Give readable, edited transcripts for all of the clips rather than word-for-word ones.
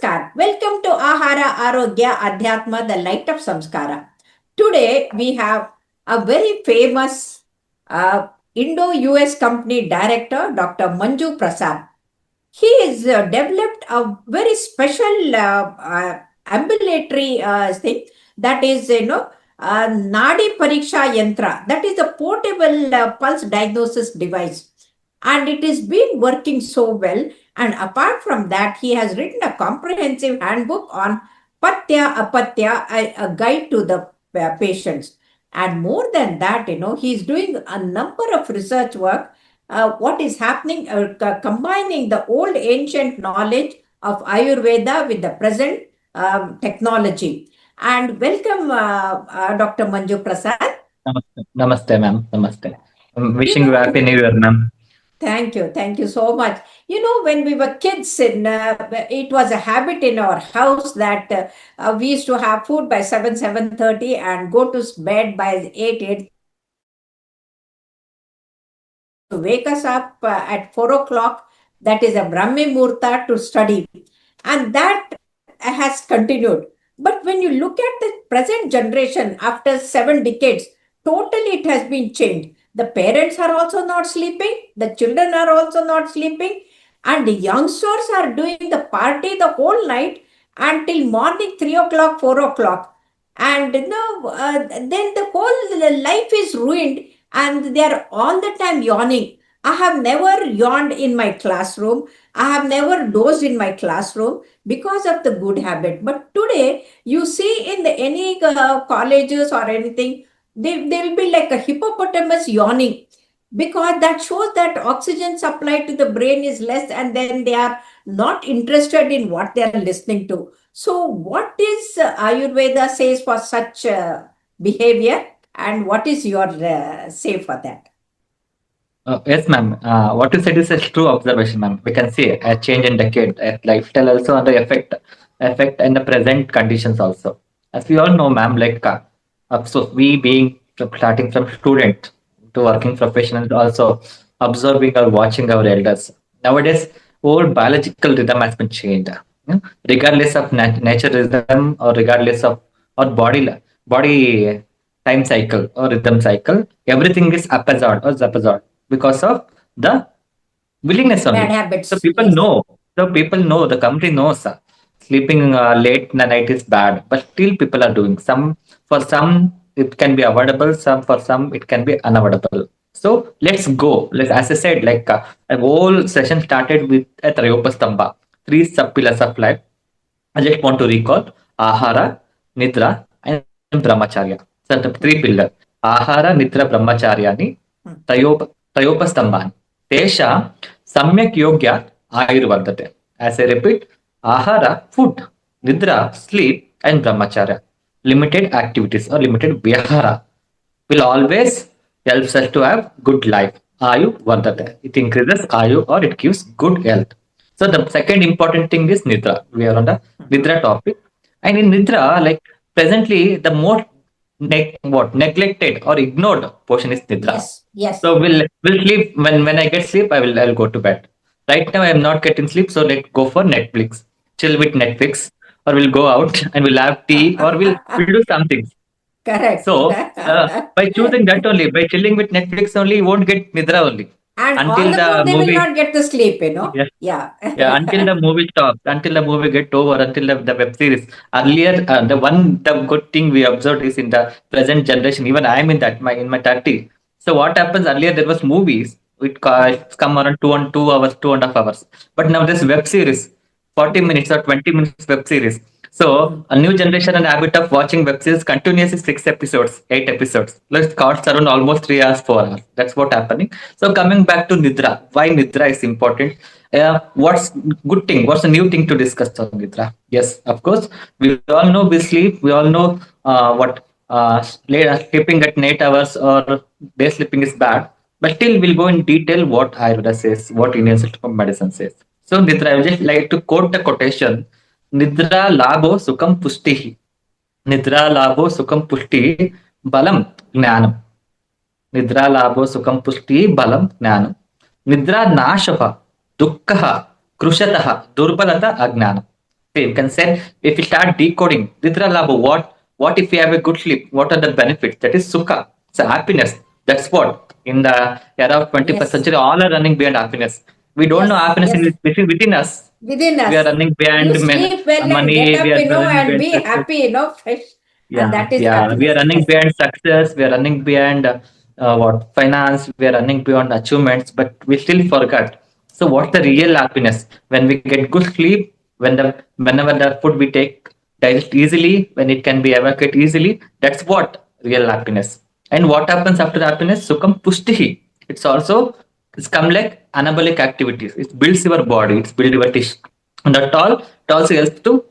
Namaskar. Welcome to Ahara Arogya Adhyatma, the light of Samskara. Today we have a very famous Indo-US company director, Dr. Manju Prasad. He has developed a very special ambulatory thing that is, Nadi Pariksha Yantra. That is a portable pulse diagnosis device. And it has been working so well. And apart from that, he has written a comprehensive handbook on Patya Apatya, a guide to the patients. And more than that, he's doing a number of research work. What is happening, combining the old ancient knowledge of Ayurveda with the present technology. And welcome, Dr. Manju Prasad. Namaste, Namaste, ma'am. Namaste. I'm You wishing you know, happy New Year, ma'am. Thank you. Thank you so much. When we were kids, it was a habit in our house that we used to have food by 7, 7:30 and go to bed by 8, 8 to wake us up at 4 o'clock. That is a Brahmi Murta to study. And that has continued. But when you look at the present generation after 7 decades, totally it has been changed. The parents are also not sleeping, the children are also not sleeping, and the youngsters are doing the party the whole night until morning 3 o'clock, 4 o'clock. And then the whole life is ruined and they are all the time yawning. I have never yawned in my classroom. I have never dozed in my classroom because of the good habit. But today, you see in any colleges or anything, they will be like a hippopotamus yawning because that shows that oxygen supply to the brain is less and then they are not interested in what they are listening to. So, what is Ayurveda says for such behavior, and what is your say for that? Yes, ma'am. What you said is a true observation, ma'am. We can see a change in decade, lifestyle also, and the effect in the present conditions also. As we all know, ma'am, so we being starting from student to working professionals, also observing or watching our elders. Nowadays, whole biological rhythm has been changed. Regardless of nature rhythm or regardless of or body time cycle or rhythm cycle, everything is haphazard or haphazard because of the willingness Bad only. So habits, people yes. know. So people know. The company knows sleeping late in the night is bad, but still people are doing. Some it can be avoidable. For some it can be unavoidable. So let's go. As I said, a whole session started with a Trayopastamba, three sub pillars of life. I just want to recall Ahara, Nidra, and Brahmacharya. So the three pillars. Ahara, Nidra, Brahmacharya ni Hmm. Trayopastambani. Tesha Samyak Yogya Ayurvardate. As I repeat, Ahara, food, Nidra, sleep, and Brahmacharya. Limited activities or limited Vyahara will always helps us to have good life. Ayu Vardate. It increases Ayu or it gives good health. So the second important thing is Nidra. We are on the Nidra topic. And in Nidra, presently the most neglected or ignored portion is Nidra. Yes, yes. So we'll sleep when I get sleep, I'll go to bed. Right now I am not getting sleep, so let's go for Netflix. Chill with Netflix, or we'll go out and we'll have tea, or we'll do something. Correct. So by choosing that only, by chilling with Netflix only, you won't get Nidra only And all until the more the they will movie. not get the sleep. Yes, Yeah. yeah, until the movie stops, until the movie get over, until the web series. Earlier, the good thing we observed is in the present generation. Even I am in my 30. So what happens earlier? There was movies. It's come around 2 hours, 2.5 hours. But now this web series, 40 minutes or 20 minutes web series. So Mm. a new generation and habit of watching web series continuously 6 episodes, 8 episodes. Let's cost around almost 3 hours, 4 hours. That's what happening. So coming back to Nidra, why Nidra is important? What's good thing? What's a new thing to discuss on Nidra? Yes, of course. We all know we sleep. We all know what sleeping at 8 hours or day sleeping is bad. But still, we'll go in detail what Ayurveda says, what Indian system of medicine says. So Nidra, I would just like to quote the quotation: "Nidra labo sukam pustihi." Nidra labo sukam pusti balam gnanam. Nidra labo sukam pusti balam gnanam. Nidra nashava दुःखः कृशतः दुर्बलता अज्ञानम. See, you can say if you start decoding Nidra Labha, what if you have a good sleep? What are the benefits? That is Sukha. It's a happiness. That's what in the era of 21st Yes. century, all are running behind happiness. We don't know Yes. happiness Yes. within us. Within We are us. running You behind sleep well and get money. We up, are running and behind be success. happy, fresh. And Yeah, that is yeah. We are happiness. running Yes. behind success. We are running behind what finance. We are running beyond achievements, but we still forgot. So, what's the real happiness? When we get good sleep, whenever the food we take digest easily, when it can be evacuated easily, that's what real happiness. And what happens after happiness? Sukham pushtihi. It's come like anabolic activities. It builds your body. It's build your tissue. And it also helps to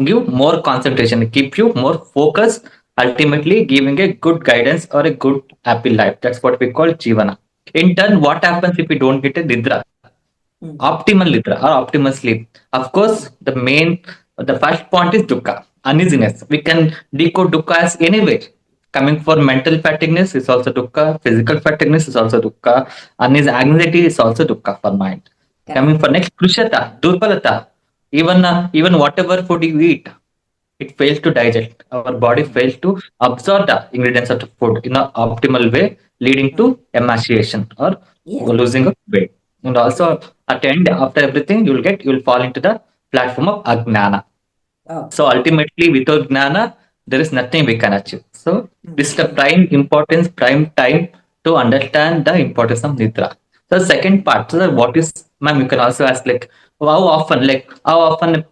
give more concentration, keep you more focused, ultimately giving a good guidance or a good happy life. That's what we call Jivana. In turn, what happens if we don't get a Nidra? Mm. Optimal Nidra or optimal sleep. Of course, the first point is Dukkha, uneasiness. We can decode Dukkha as anywhere. Coming for mental fatigueness is also Dukkha, physical fatigueness is also Dukkha, anxiety is also Dukkha for mind. Coming Correct. for next, Krushata, Durbalata. Even whatever food you eat, it fails to digest. Our body Mm. fails to absorb the ingredients of the food in an optimal way, leading Mm. to emaciation or Yes. losing of weight. And Yes. also at the end, after everything, you'll fall into the platform of Agnana. Oh. So ultimately, without Gnana, there is nothing we can achieve. So this is the Mm. prime time to understand the importance of Nidra. So second part, so what is, ma'am, you can also ask like how often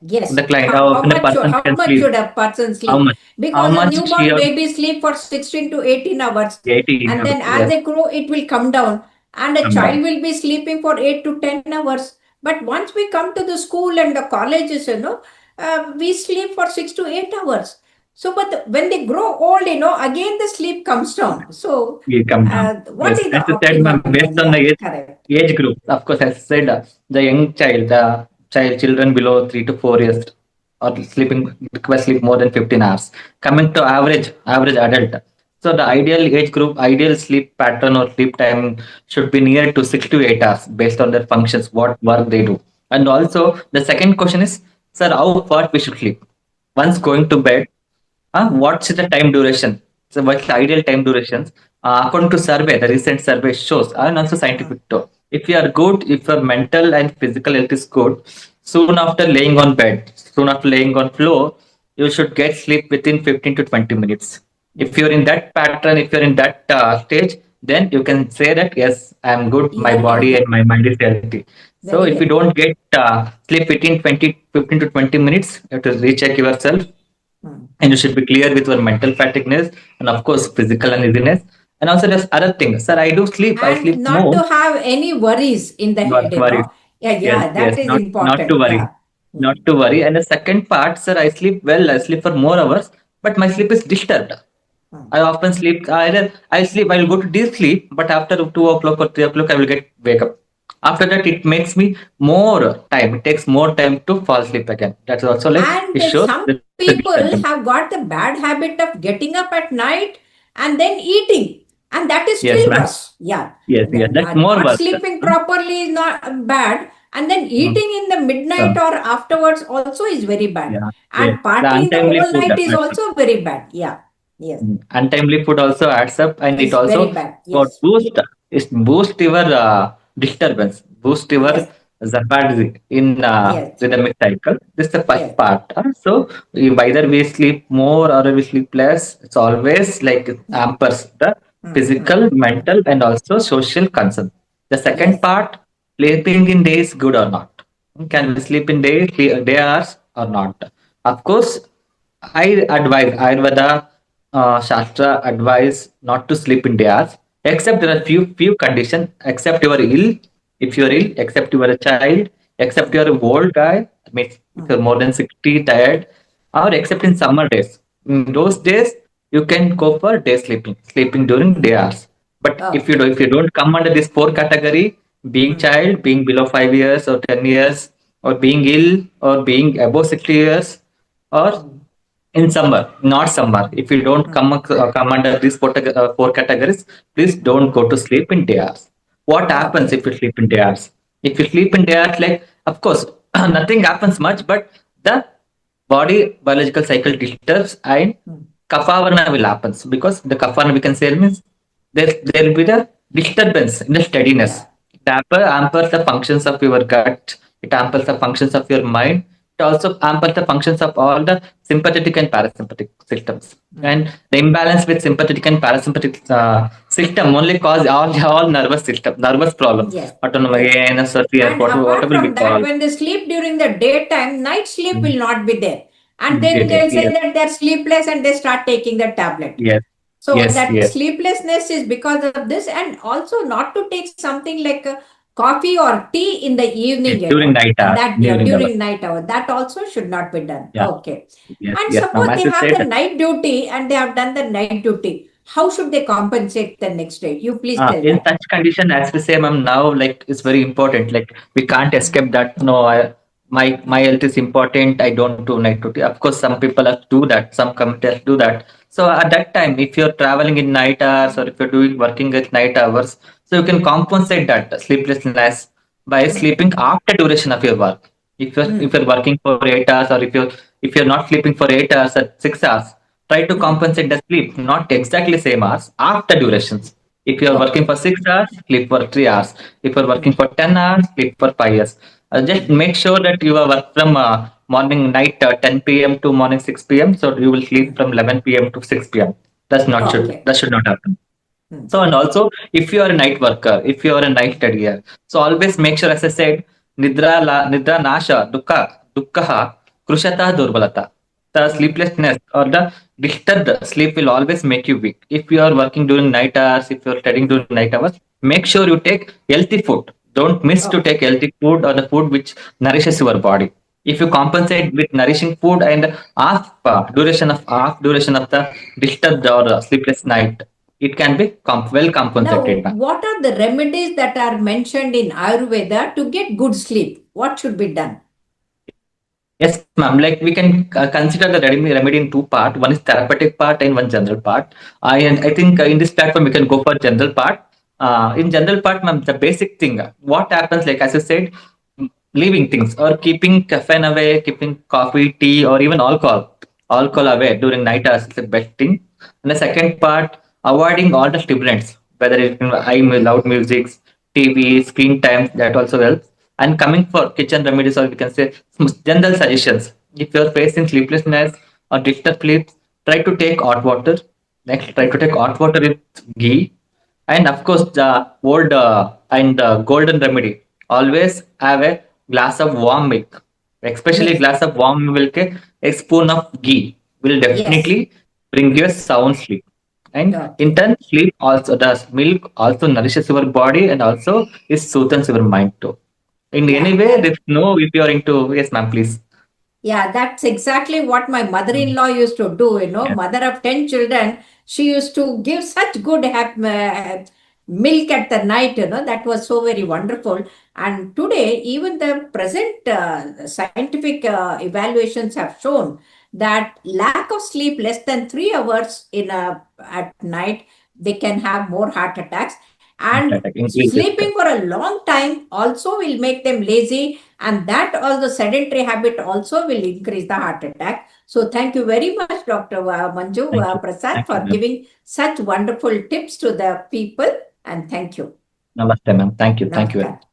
Yes. the client, How, how how often a much should person how can much sleep, should a person how sleep? much, how Because a much she newborn or baby sleep for 16 to 18 hours, 18 and hours, then as yes, they grow, it will come down. And a come down. child will be sleeping for 8 to 10 hours. But once we come to the school and the colleges, we sleep for 6 to 8 hours. So, but when they grow old, again the sleep comes down. So, Will come down. what Yes, is the as I said, ma'am, optimum? based on the Yeah, correct. age group, of course, as I said, the young child, children below 3 to 4 years are sleeping request sleep more than 15 hours. Coming to average adult, so the ideal age group, ideal sleep pattern or sleep time should be near to 6 to 8 hours based on their functions, what work they do. And also, the second question is, sir, how far we should sleep? Once going to bed, what's the time duration? So what's the ideal time durations? According to survey, the recent survey shows, and also Mm. scientific too. If you are good, if your mental and physical health is good, soon after laying on floor, you should get sleep within 15 to 20 minutes. If Mm. you're in that pattern, if you're in that stage, then you can say that yes, I'm good, You my are body and healthy. my mind is healthy. So Very if you healthy. don't get sleep within 15 to 20 minutes, you have to recheck yourself, Mm. and you should be clear with your mental fatigueness and of course physical uneasiness. And also there's other things, sir, I And sleep not more, to have any worries in the not head, worried. Yeah, Yes, yeah, yes, that is not to important. worry, Yeah. not Mm. to worry. And the second part, sir, I sleep well, I sleep for more hours, but my sleep is disturbed. Mm. I often sleep either I'll go to deep sleep, but after 2 o'clock or 3 o'clock I will get wake up. After that it makes me more time, it takes more time to fall asleep again. That's also like And it shows some there's a people disturbance. have got the bad habit of getting up at night and then eating, and that is Yes, still ma'am. worse. Yeah. Yes, Then that's more not worse. sleeping properly is not bad, and then Mm. eating in the midnight So, or afterwards also is very bad. yeah, yes. And The partying the untimely whole food night is adds up. also very bad. Yeah. Yes. Untimely food also adds up, and it It's very also bad. got Yes. boost your disturbance, boost your Yes. zapadzi in Yes. rhythmic cycle. This is the first Yes. part. So either we sleep more or we sleep less. It's always like Mm. hampers the Mm. Mm. physical, mental, and also social concern. The second Yes. part, sleeping in days good or not. Can we Mm. sleep in day hours or not? Of course, I advise Ayurveda Shastra advise not to sleep in day hours, except there are few conditions. Except you are ill, if you are ill, except you are a child, except you Mm. are an old guy, means if Mm. you're more than 60, tired, or except in summer days. In those days, you can go for day sleeping during day Mm. hours. But Oh. if you don't come under this four category, being Mm. child, being below 5 years or 10 years, or being ill, or being above 60 years, or Mm. in summer, not summer. If you don't Mm. come under these four categories, please don't go to sleep in day hours. What happens if Okay. you sleep in day hours? If you sleep in day hours, like of course nothing happens much, but the body biological cycle disturbs and kafavarna will happens, because the kafavarna we can say means there will be the disturbance in the steadiness. Yeah. It hampers the functions of your gut. It hampers the functions of your mind. It also hampers the functions of all the sympathetic and parasympathetic systems. And the imbalance with sympathetic and parasympathetic system only cause all nervous problems, Yes. autonomic ANS or fear, And apart whatever we from that, call. when they sleep during the daytime, night sleep will not be there. And then Get it? they'll say Yes, that they're sleepless and they start taking the tablet. yes, So yes, that yes. sleeplessness is because of this, and also not to take something like coffee or tea in the evening, During night hours, that during hours. during night hour. That also should not be done. Yeah. Okay. Yes, And yes, ma'am. suppose As they you have the said, night duty and they have done the night duty. How should they compensate the next day? You please tell in that. such condition, as we say, ma'am, now like it's very important. Like we can't escape that. No, my health is important. I don't do night duty. Of course, some people have to do that. Some communities do that. So at that time, if you're traveling in night hours or if you're doing working at night hours, so you can compensate that sleeplessness by sleeping after duration of your work. If you're working for 8 hours, or if you're not sleeping for 8 hours at 6 hours, try to compensate the sleep, not exactly same hours, after durations. If you are working Okay. for 6 hours, sleep for 3 hours. If you are working for 10 hours, sleep for 5 hours. Just make sure that you are work from morning night 10 p.m. to morning 6 p.m. So you will sleep from 11 p.m. to 6 p.m. Okay. That should not happen. Hmm. So, and also, if you are a night worker, if you are a night studier, so always make sure, as I said, nidra nasha dukkha krushata durbalata. The sleeplessness or the disturbed sleep will always make you weak. If you are working during night hours, if you are studying during night hours, make sure you take healthy food. Don't miss to Okay. take healthy food or the food which nourishes your body. If you compensate with nourishing food and half duration of the disturbed or sleepless night, it can be well Now, compensated back. what are the remedies that are mentioned in Ayurveda to get good sleep? What should be done? Yes, ma'am. Like we can consider the remedy in two part. One is therapeutic part and one general part. I think in this platform we can go for general part. In general part, ma'am, the basic thing. What happens, like as you said, leaving things or keeping caffeine away, keeping coffee, tea, or even alcohol away during night hours is the best thing. And the second part, avoiding all the stimulants, whether it's loud music, TV, screen time, that also helps. And coming for kitchen remedies, or we can say general suggestions. If you're facing sleeplessness or disturbed sleep, try to take hot water. Next, try to take hot water with ghee. And of course, the old and golden remedy. Always have a glass of warm milk, especially Yes. glass of warm milk. A spoon of ghee will Yes. definitely bring you a sound sleep. And in Okay. turn, sleep also, the milk also nourishes your body and also it soothes your mind too. In any Yeah. way, if no, if you're into, yes, ma'am, please. Yeah, that's exactly what my mother-in-law used to do. Yeah. Mother of 10 children, she used to give such good milk at the night. That was so very wonderful. And today, even the present scientific evaluations have shown that lack of sleep less than 3 hours at night, they can have more heart attacks. And Increases. sleeping for a long time also will make them lazy, and that also sedentary habit also will increase the heart attack. So thank you very much, Dr. Manju Thank you. Prasad, Thank you, for ma'am. giving such wonderful tips to the people, and thank you. Namaste, ma'am. Thank you. Thank you very Namaskar. much.